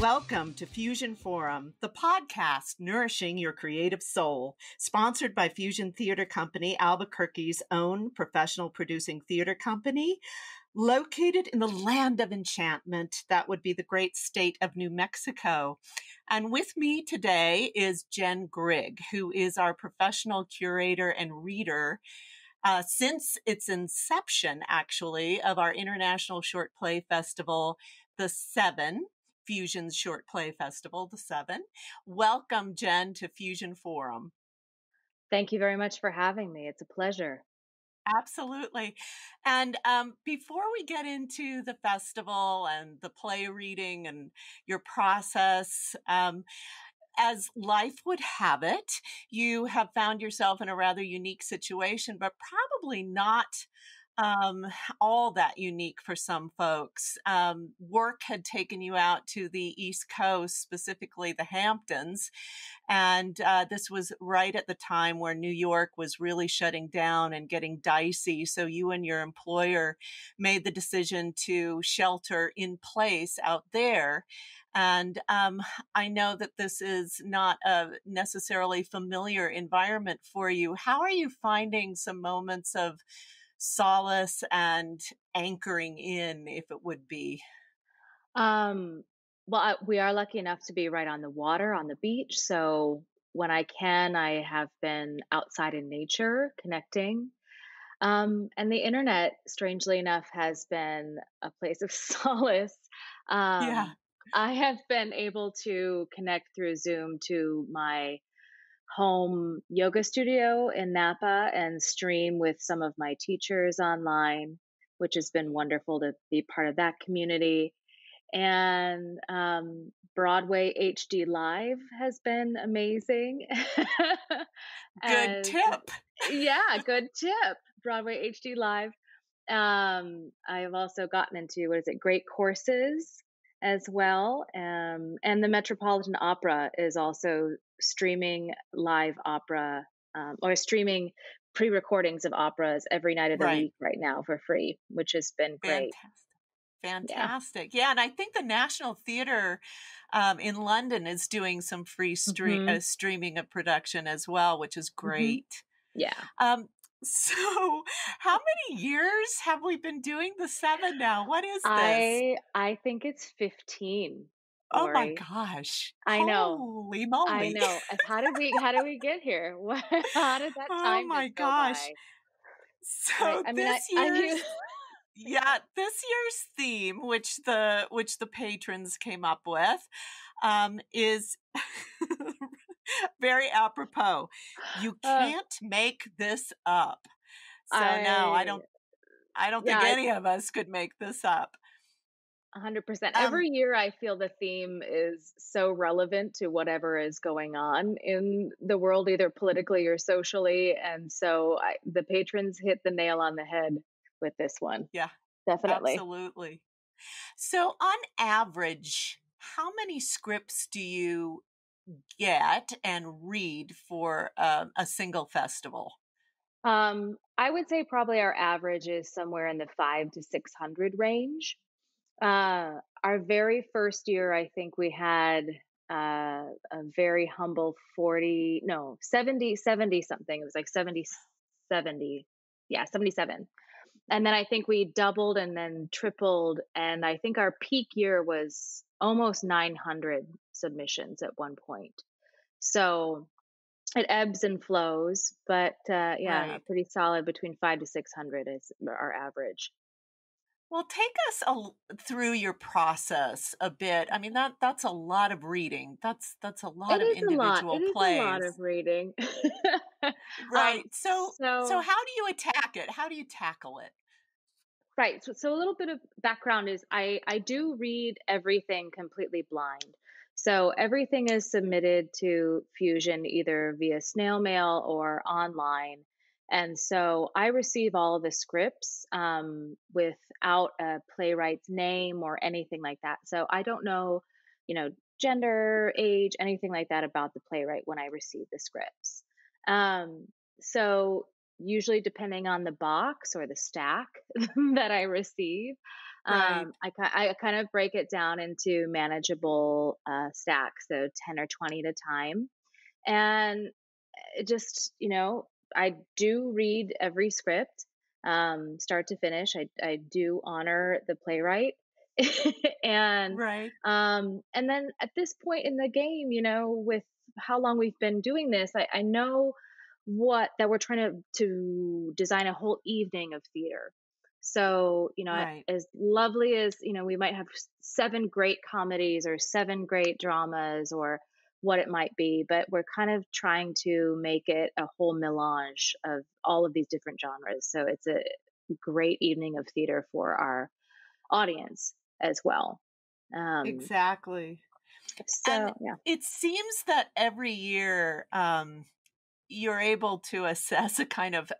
Welcome to Fusion Forum, the podcast nourishing your creative soul, sponsored by Fusion Theater Company, Albuquerque's own professional producing theater company, located in the land of enchantment. That would be the great state of New Mexico. And with me today is Jen Grigg, who is our professional curator and reader since its inception, actually, of our International Short Play Festival, the Seven. Fusion's Short Play Festival, the Seven. Welcome, Jen, to Fusion Forum. Thank you very much for having me. It's a pleasure. Absolutely. And before we get into the festival and the play reading and your process, as life would have it, you have found yourself in a rather unique situation, but probably not all that unique for some folks. Work had taken you out to the East Coast, specifically the Hamptons. And this was right at the time where New York was really shutting down and getting dicey. So you and your employer made the decision to shelter in place out there. And I know that this is not a necessarily familiar environment for you. How are you finding some moments of solace and anchoring in, if it would be? We are lucky enough to be right on the water, on the beach. So when I can, I have been outside in nature, connecting. And the internet, strangely enough, has been a place of solace. Yeah. I have been able to connect through Zoom to my home yoga studio in Napa and stream with some of my teachers online, which has been wonderful to be part of that community. And Broadway HD Live has been amazing. Good tip. Yeah, good tip. Broadway HD Live. I've also gotten into, great courses as well. And the Metropolitan Opera is also streaming live opera or streaming pre-recordings of operas every night of the week right now for free, which has been great. Fantastic. Yeah. And I think the National Theater in London is doing some free streaming of production as well, which is great. Yeah. So how many years have we been doing the Seven now? What is this? I think it's 15. Oh Laurie. my gosh. I know. Holy moly. I know. How did we get here? How did that time my just go gosh. by? So Right. I mean, this year's theme, which the patrons came up with, is very apropos. You can't make this up. So no, I don't think any of us could make this up. 100%. Every year I feel the theme is so relevant to whatever is going on in the world, either politically or socially. And so the patrons hit the nail on the head with this one. Yeah, definitely. Absolutely. So on average, how many scripts do you get and read for a single festival? I would say probably our average is somewhere in the 500 to 600 range. Our very first year, I think we had a very humble 70 something. It was like 70. Yeah, 77. And then I think we doubled and then tripled. And I think our peak year was almost 900 submissions at one point. So it ebbs and flows, but pretty solid between 500 to 600 is our average. Well, take us through your process a bit. I mean, that's a lot of reading. That's a lot of individual plays. It is a lot of reading. Right. So how do you attack it? How do you tackle it? Right. So a little bit of background is I do read everything completely blind. So everything is submitted to Fusion either via snail mail or online. And so I receive all of the scripts without a playwright's name or anything like that. So I don't know, gender, age, anything like that about the playwright when I receive the scripts. So usually depending on the box or the stack that I receive, Right. I kind of break it down into manageable stacks, so 10 or 20 at a time. And it just, I do read every script, start to finish. I do honor the playwright. and Right. and then at this point in the game, with how long we've been doing this, I know what that we're trying to design a whole evening of theater. So, Right. as lovely as, we might have seven great comedies or seven great dramas or what it might be, but we're kind of trying to make it a whole melange of all of these different genres. So it's a great evening of theater for our audience as well. Um, Exactly. And so yeah. it seems that every year, you're able to assess a kind of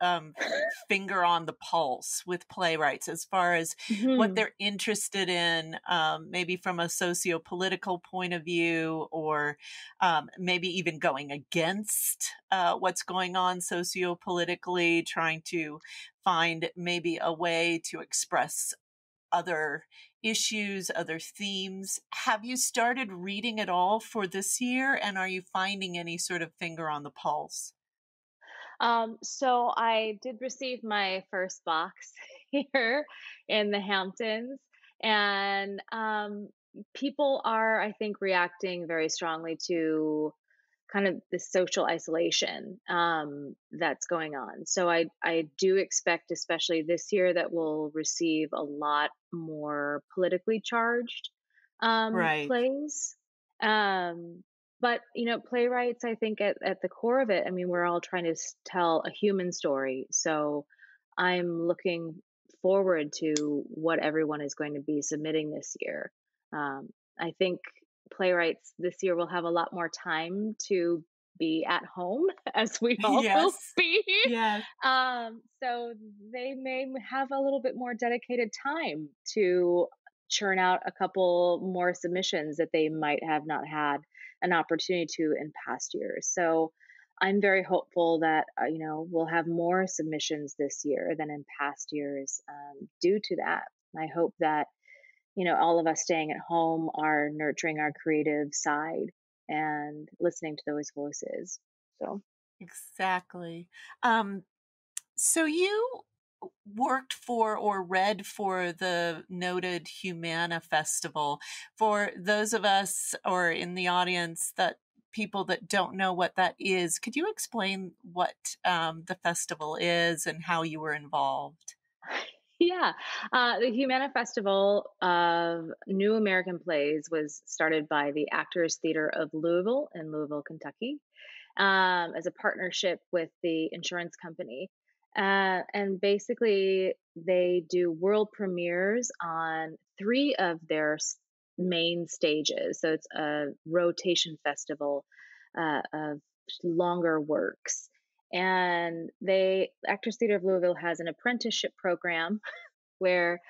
finger on the pulse with playwrights as far as what Mhm. they're interested in, maybe from a socio-political point of view, or maybe even going against what's going on socio-politically, trying to find maybe a way to express other issues, other themes. Have you started reading at all for this year? And are you finding any sort of finger on the pulse? So I did receive my first box here in the Hamptons, and people are, I think, reacting very strongly to kind of the social isolation that's going on. So I do expect, especially this year, that we'll receive a lot more politically charged Right. plays. But playwrights, I think at the core of it, I mean, we're all trying to tell a human story. So I'm looking forward to what everyone is going to be submitting this year. I think playwrights this year will have a lot more time to be at home, as we all will Yes. be. Yes. So they may have a little bit more dedicated time to churn out a couple more submissions that they might have not had an opportunity to in past years. So I'm very hopeful that we'll have more submissions this year than in past years due to that. I hope that all of us staying at home are nurturing our creative side and listening to those voices. So, Exactly. Um, so you worked for or read for the noted Humana Festival. For those of us or in the audience that people that don't know what that is, could you explain what the festival is and how you were involved? yeah, the Humana Festival of New American Plays was started by the Actors Theater of Louisville in Louisville, Kentucky, as a partnership with the insurance company. And basically, they do world premieres on three of their main stages. So it's a rotation festival of longer works. And Actors Theater of Louisville has an apprenticeship program where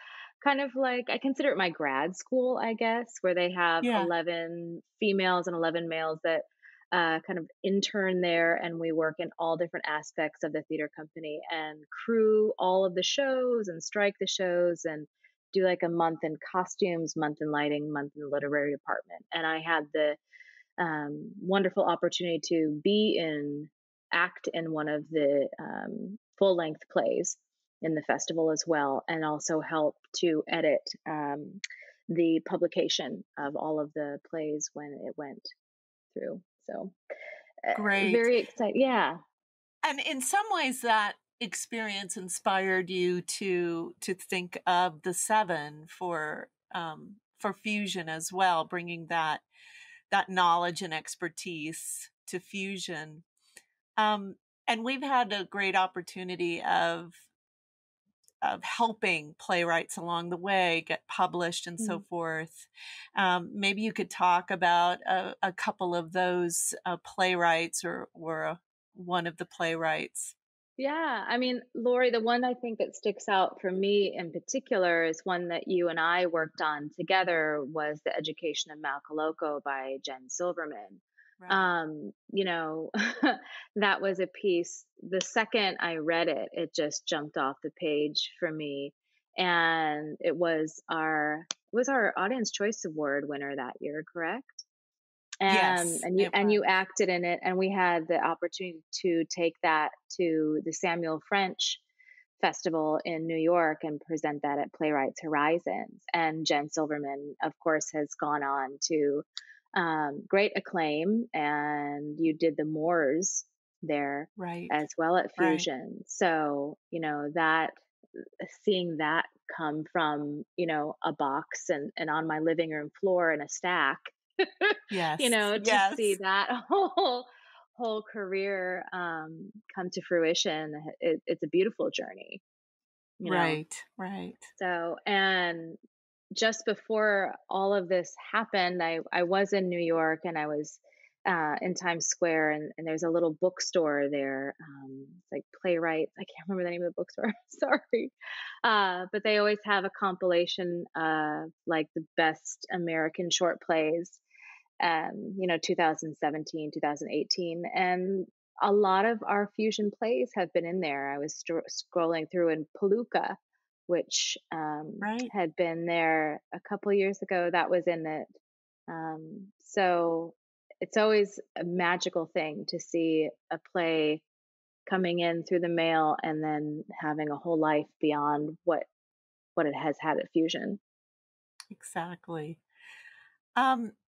kind of like I consider it my grad school, I guess, where they have Yeah. 11 females and 11 males that kind of intern there, and we work in all different aspects of the theater company and crew all of the shows and strike the shows and do like a month in costumes, month in lighting, month in the literary department. And I had the wonderful opportunity to be in act in one of the full length plays in the festival as well, and also help to edit the publication of all of the plays when it went through. So Great. very excited. Yeah. And in some ways that experience inspired you to think of the 7 for fusion as well, bringing that knowledge and expertise to fusion. Um, and we've had a great opportunity of helping playwrights along the way get published and so Mm. forth. Maybe you could talk about a couple of those playwrights or one of the playwrights. Yeah, I mean, Laurie, the one I think that sticks out for me in particular is one that you and I worked on together was The Education of Malcoloko by Jen Silverman. Right. You know, that was a piece. The second I read it, it just jumped off the page for me. and it was our Audience Choice Award winner that year, correct? Yes, And you it and was. you acted in it, and we had the opportunity to take that to the Samuel French Festival in New York and present that at Playwrights Horizons. And Jen Silverman, of course, has gone on to great acclaim, and you did the Moors there Right, as well at right. Fusion. So, that seeing that come from, a box and on my living room floor in a stack, Yes, to see yes. that whole career come to fruition, it's a beautiful journey, you know. Right, right. So, and just before all of this happened, I was in New York, and I was in Times Square, and there's a little bookstore there. It's like Playwrights. I can't remember the name of the bookstore. Sorry. But they always have a compilation of like the best American short plays, 2017, 2018. And a lot of our fusion plays have been in there. I was scrolling through, in Palooka, which Right. had been there a couple years ago. That was in it. So it's always a magical thing to see a play coming in through the mail and then having a whole life beyond what it has had at Fusion. Exactly.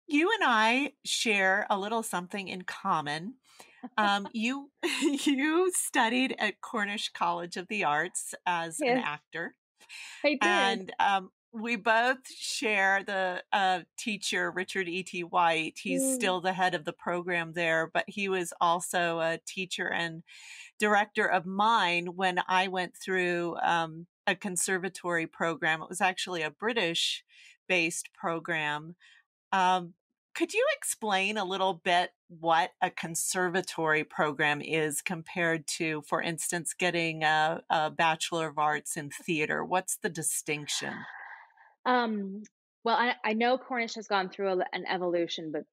You and I share a little something in common. You you studied at Cornish College of the Arts as an Yes, actor, I did. and we both share the teacher Richard E.T. White. He's Mm, still the head of the program there, but he was also a teacher and director of mine when I went through a conservatory program. It was actually a British based program. um, could you explain a little bit what a conservatory program is compared to, for instance, getting a Bachelor of Arts in theater? What's the distinction? Um, well, I know Cornish has gone through an evolution, but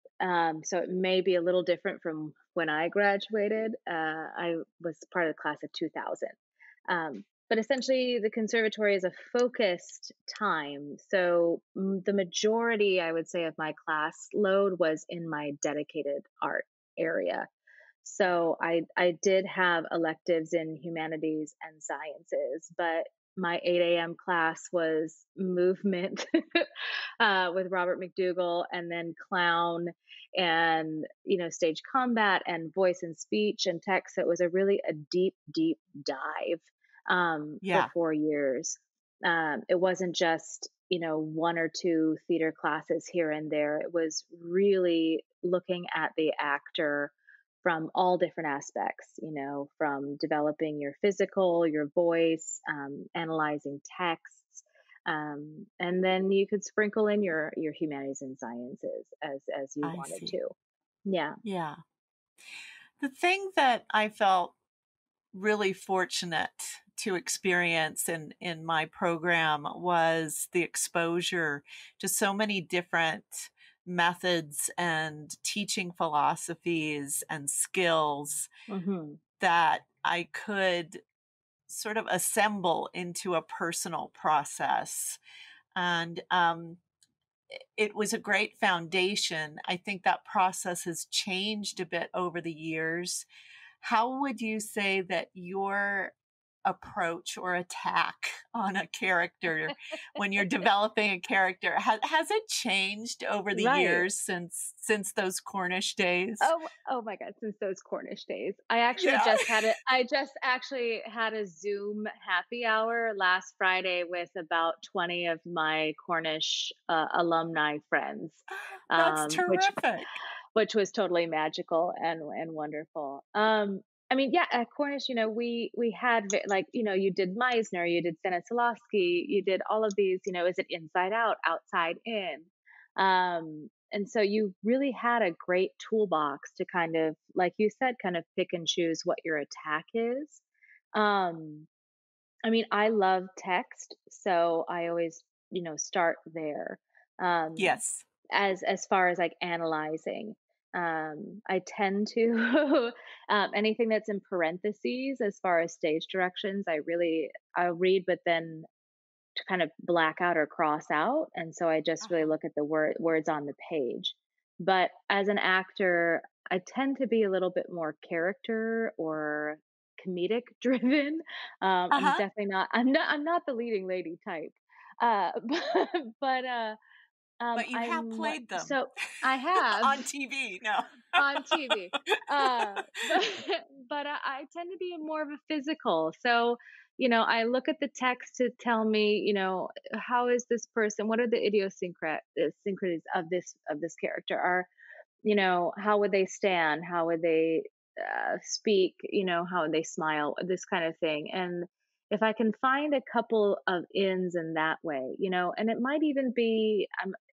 so it may be a little different from when I graduated. I was part of the class of 2000. But essentially, the conservatory is a focused time. So the majority, I would say, of my class load was in my dedicated art area. So I did have electives in humanities and sciences, but my 8 a.m. class was movement with Robert McDougall, and then clown, and stage combat and voice and speech and text. So it was a deep, deep dive for Yeah, 4 years. It wasn't just one or two theater classes here and there. It was really looking at the actor from all different aspects, from developing your physical, your voice, analyzing texts, and then you could sprinkle in your humanities and sciences as you I wanted see. to. Yeah. Yeah. The thing that I felt really fortunate to experience in my program was the exposure to so many different methods and teaching philosophies and skills Hmm. that I could sort of assemble into a personal process. And it was a great foundation. I think that process has changed a bit over the years. How would you say that your approach or attack on a character when you're developing a character has it changed over the Right. years since those Cornish days? Oh my God, since those Cornish days. Yeah. I just actually had a Zoom happy hour last Friday with about 20 of my Cornish alumni friends, That's um, which terrific. which was totally magical and wonderful. I mean, yeah, at Cornish, we had like, you did Meisner, you did Stanislavski, you did all of these. Is it inside out, outside in? And so you really had a great toolbox to kind of, like you said, kind of pick and choose what your attack is. Um, I mean, I love text, so I always, start there. Um, Yes, as far as like analyzing, I tend to anything that's in parentheses as far as stage directions. I'll read, but then to kind of black out or cross out, and so I just really Uh-huh. look at the words on the page. But as an actor, I tend to be a little bit more character or comedic driven. I'm Uh-huh. definitely not. I'm not the leading lady type. But But you have I'm more, played them so I have on TV. No. on TV. But I tend to be more of a physical. So, I look at the text to tell me, how is this person? What are the idiosyncrasies of this character? How would they stand? How would they speak? How would they smile? This kind of thing. And if I can find a couple of ins in that way, and it might even be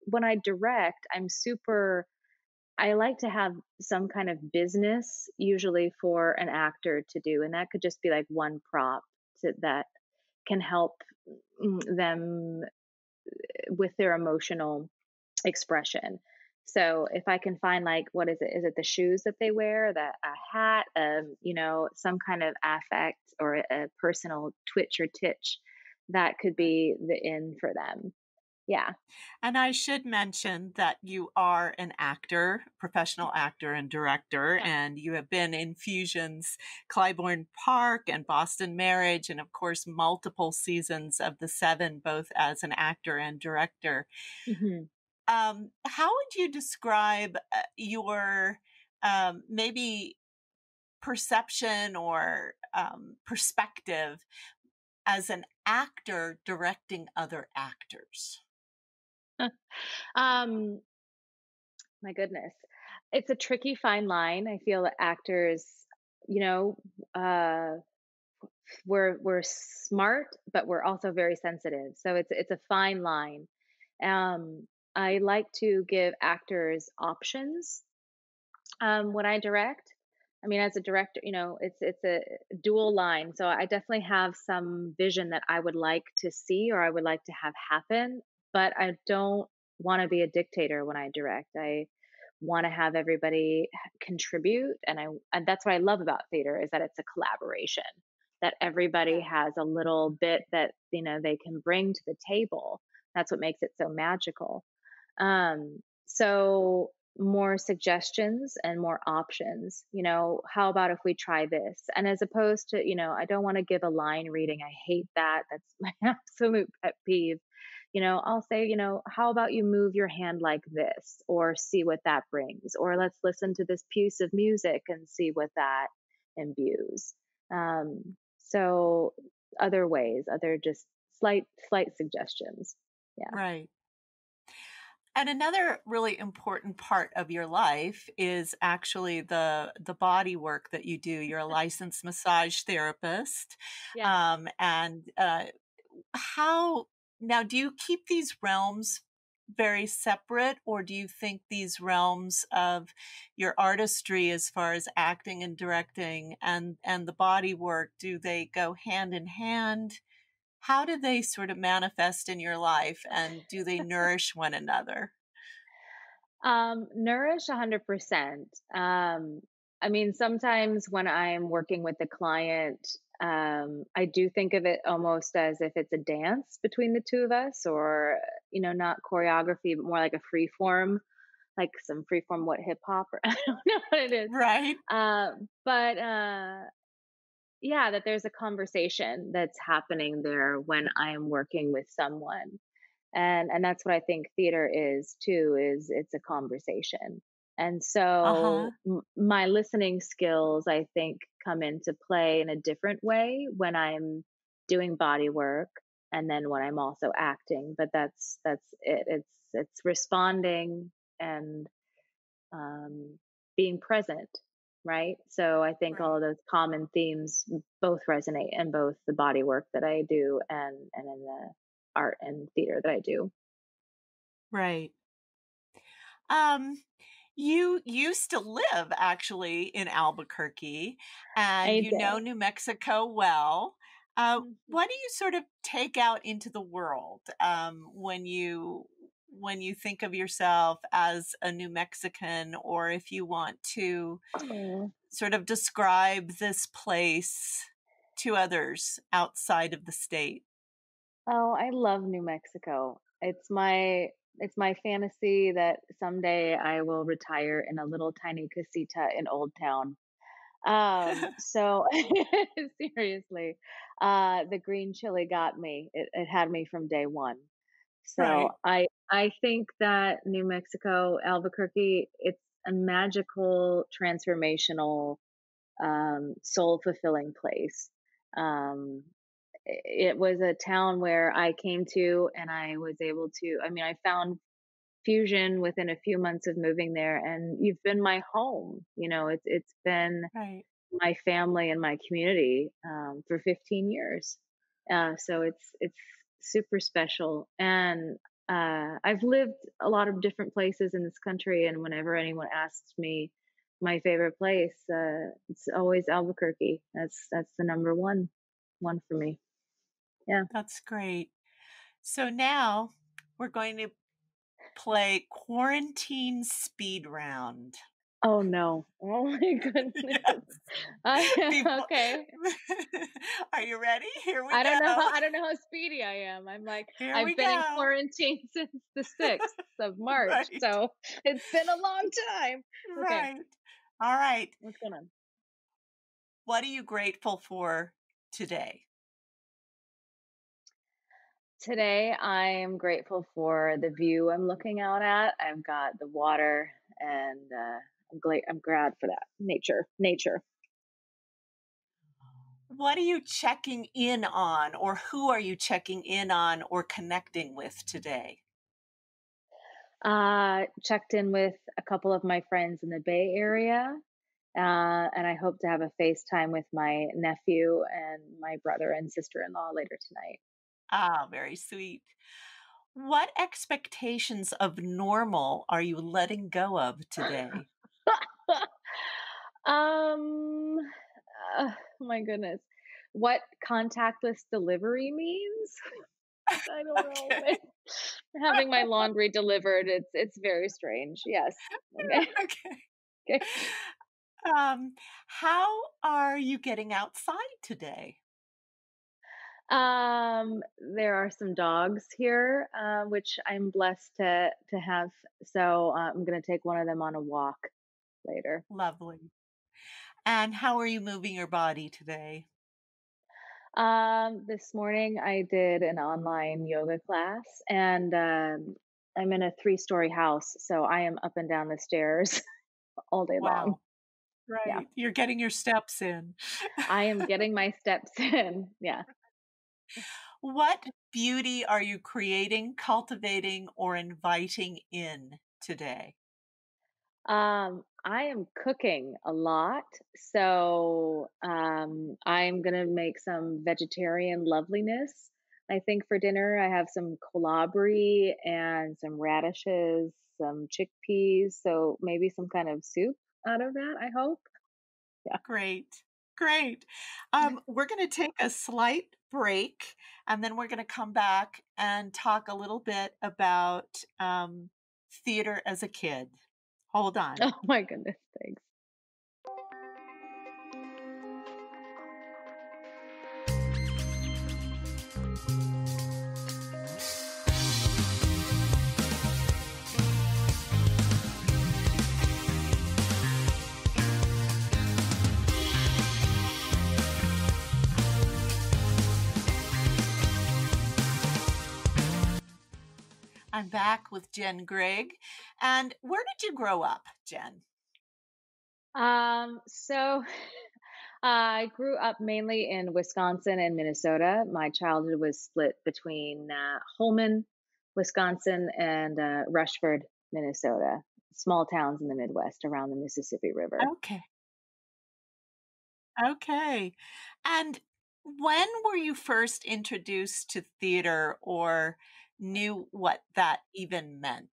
when I direct, I like to have some kind of business usually for an actor to do, and that could just be like one prop that can help them with their emotional expression. So if I can find, like, what is it? Is it the shoes that they wear, that a hat, some kind of affect or a personal twitch or titch, that could Right. be the in for them. Yeah. And I should mention that you are an actor, professional actor and director, Yeah. and you have been in Fusion's Clybourne Park and Boston Marriage, and of course, multiple seasons of The Seven, both as an actor and director. Mhm. How would you describe your maybe perception or perspective as an actor directing other actors? Um, my goodness. It's a tricky fine line. I feel that actors, you know, uh, we're smart, but we're also very sensitive. So it's a fine line. I like to give actors options when I direct. I mean, as a director, it's a dual line. So I definitely have some vision that I would like to see or I would like to have happen, but I don't want to be a dictator when I direct. I want to have everybody contribute, and that's what I love about theater is that it's a collaboration. That everybody Right. has a little bit that they can bring to the table. That's what makes it so magical. So more suggestions and more options. How about if we try this? And as opposed to, I don't want to give a line reading. I hate that. That's my absolute pet peeve. I'll say, how about you move your hand like this or see what that brings? Or let's listen to this piece of music and see what that imbues. So other ways, other just slight suggestions. Yeah. Right. And another really important part of your life is actually the body work that you do. You're a licensed massage therapist, Yes. and how now do you keep these realms very separate, or do you think these realms of your artistry, as far as acting and directing, and the body work, do they go hand in hand? How do they sort of manifest in your life, and do they nourish one another? Nourish 100%. I mean, sometimes when I'm working with the client, I do think of it almost as if it's a dance between the two of us, or, not choreography, but more like a free form, like some free form, what, hip hop, or I don't know what it is. Right, But yeah, that there's a conversation that's happening there when I'm working with someone, and that's what I think theater is too, is it's a conversation. And uh-huh, so my listening skills, I think, come into play in a different way when I'm doing body work and then when I'm also acting. But that's it. It's responding and being present, right? So I think all right, of those common themes both resonate in both the body work that I do and in the art and theater that I do. right. Um, you used to live actually in Albuquerque, and I you know did. New Mexico well. Mhm. What do you sort of take out into the world, when you think of yourself as a New Mexican, or if you want to Oh. sort of describe this place to others outside of the state? Oh, I love New Mexico. It's my fantasy that someday I will retire in a little tiny casita in Old Town. So seriously, the green chili got me. It had me from day one. So Right, I think that New Mexico, Albuquerque, it's a magical, transformational, soul fulfilling place. Um, it was a town where I came to and I was able to, I mean, I found fusion within a few months of moving there, and you've been my home. It's been right. my family and my community, for 15 years. So it's super special. And I've lived a lot of different places in this country, and whenever anyone asks me my favorite place, it's always Albuquerque. That's the number one for me. Yeah. That's great. So now we're going to play quarantine speed round. Oh no. Oh my Yes. goodness. Before Okay. Are you ready? Here we I don't know go. how I don't know how speedy I am. I'm like, Here we I've been in go. quarantine since the 6th of March, Right, so it's been a long time. Okay, right. All right. what's going on? What are you grateful for today? Today, I am grateful for the view I'm looking out at. I've got the water, and I'm glad for that. Nature. What are you checking in on, or who are you checking in on or connecting with today? Checked in with a couple of my friends in the Bay Area, and I hope to have a FaceTime with my nephew and my brother and sister-in-law later tonight. Ah, very sweet. What expectations of normal are you letting go of today? um, my goodness. What contactless delivery means? I don't know. Okay. Having my laundry delivered, it's very strange. Yes. Okay. Okay. Okay. How are you getting outside today? There are some dogs here, which I'm blessed to have. So I'm gonna take one of them on a walk later. Lovely. And how are you moving your body today? This morning I did an online yoga class, and I'm in a three-story house, so I am up and down the stairs all day long. Wow. Yeah, Right. You're getting your steps in. I am getting my steps in. Yeah. What beauty are you creating, cultivating, or inviting in today? I am cooking a lot, so I'm gonna make some vegetarian loveliness. I think for dinner I have some kolabri and some radishes, some chickpeas, so maybe some kind of soup out of that. I hope. Yeah. Great. Great. We're going to take a slight break and then we're going to come back and talk a little bit about theater as a kid. Hold on. Oh my goodness. Thanks. I'm back with Jen Grigg. And where did you grow up, Jen? So I grew up mainly in Wisconsin and Minnesota. My childhood was split between Holman, Wisconsin, and Rushford, Minnesota. Small towns in the Midwest around the Mississippi River. Okay. Okay. And when were you first introduced to theater or knew what that even meant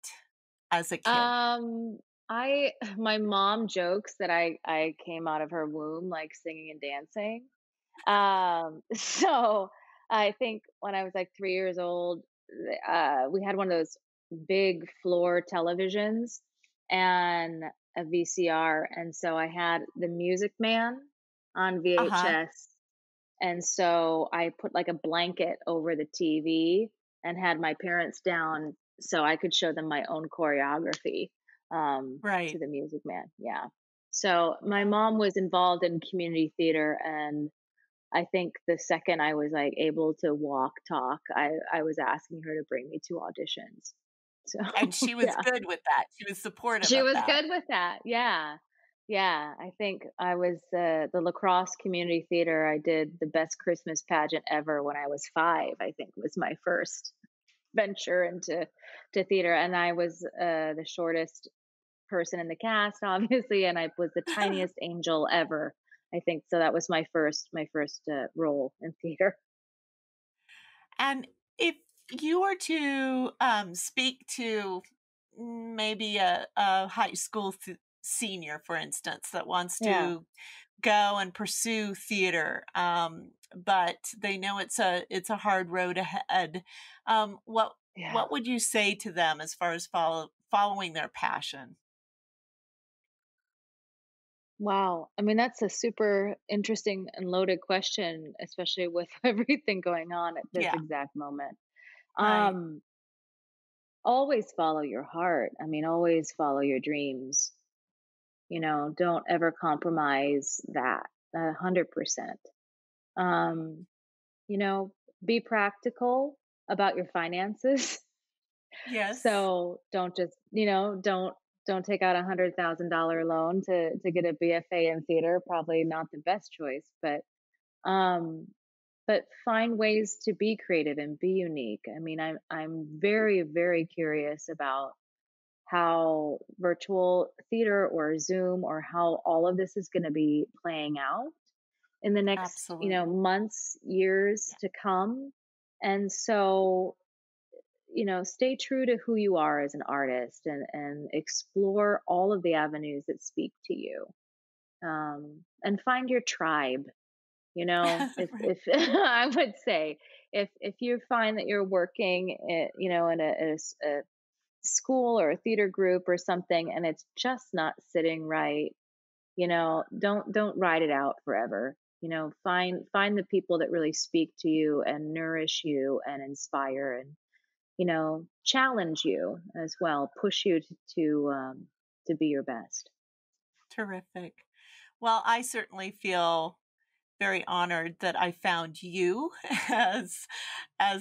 as a kid? Um, I my mom jokes that I came out of her womb like singing and dancing. So I think when I was like 3 years old, we had one of those big floor televisions and a VCR, and so I had The Music Man on Uh-huh. VHS, And so I put like a blanket over the TV and had my parents down so I could show them my own choreography to Right. the Music Man. Yeah. So my Oh, mom was involved in community theater, and I think the second I was like able to walk, talk, I was asking her to bring me to auditions. So and she was yeah, good with that. She was supportive she of was that. good with that. Yeah. Yeah, I think I was the lacrosse community theater. I did the best Christmas pageant ever when I was 5, I think was my first venture into to theater, and I was the shortest person in the cast obviously, and I was the tiniest angel ever. I think so that was my first role in theater. And if you were to speak to maybe a high school senior, for instance, that wants Yeah. to go and pursue theater, but they know it's a hard road ahead, Yeah. what would you say to them as far as following their passion? Wow. I mean, that's a super interesting and loaded question, especially with everything going on at this Yeah, exact moment. right. Um, Always follow your heart. I mean, always follow your dreams. Don't ever compromise that. 100%. Um, you know, be practical about your finances. Yes. So don't just, don't take out $100,000 loan to get a BFA in theater. Probably not the best choice, um, but find ways to be creative and be unique. I mean, I'm very very curious about how virtual theater or Zoom or how all of this is going to be playing out in the next, Absolutely. months, years Yeah. to come. And so, stay true to who you are as an artist and explore all of the avenues that speak to you. And find your tribe. Right. If I would say if you find that you're working, in a school or a theater group or something, and it's just not sitting right, don't ride it out forever. Find the people that really speak to you and nourish you and inspire and challenge you as well, push you to be your best. Terrific. Well, I certainly feel very honored that I found you as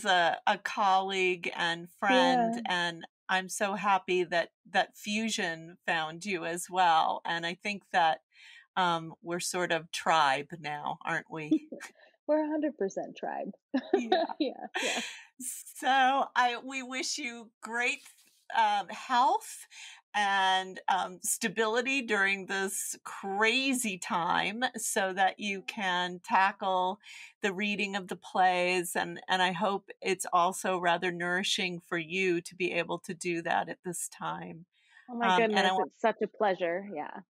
a colleague and friend, Yeah. and I'm so happy that Fusion found you as well. And I think that we're sort of tribe now, aren't we? We're 100% tribe. Yeah. Yeah, yeah. So I we wish you great health and stability during this crazy time so that you can tackle the reading of the plays, and I hope it's also rather nourishing for you to be able to do that at this time. Oh my And goodness, it's such a pleasure. Yeah.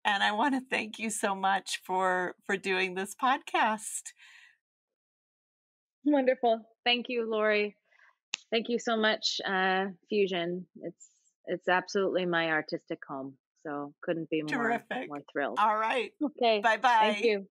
I want to thank you so much for doing this podcast. Wonderful. Thank you, Lori. Thank you so much, Fusion. It's absolutely my artistic home. So couldn't be more Terrific. more thrilled. All right. Okay. Bye Thank bye. you.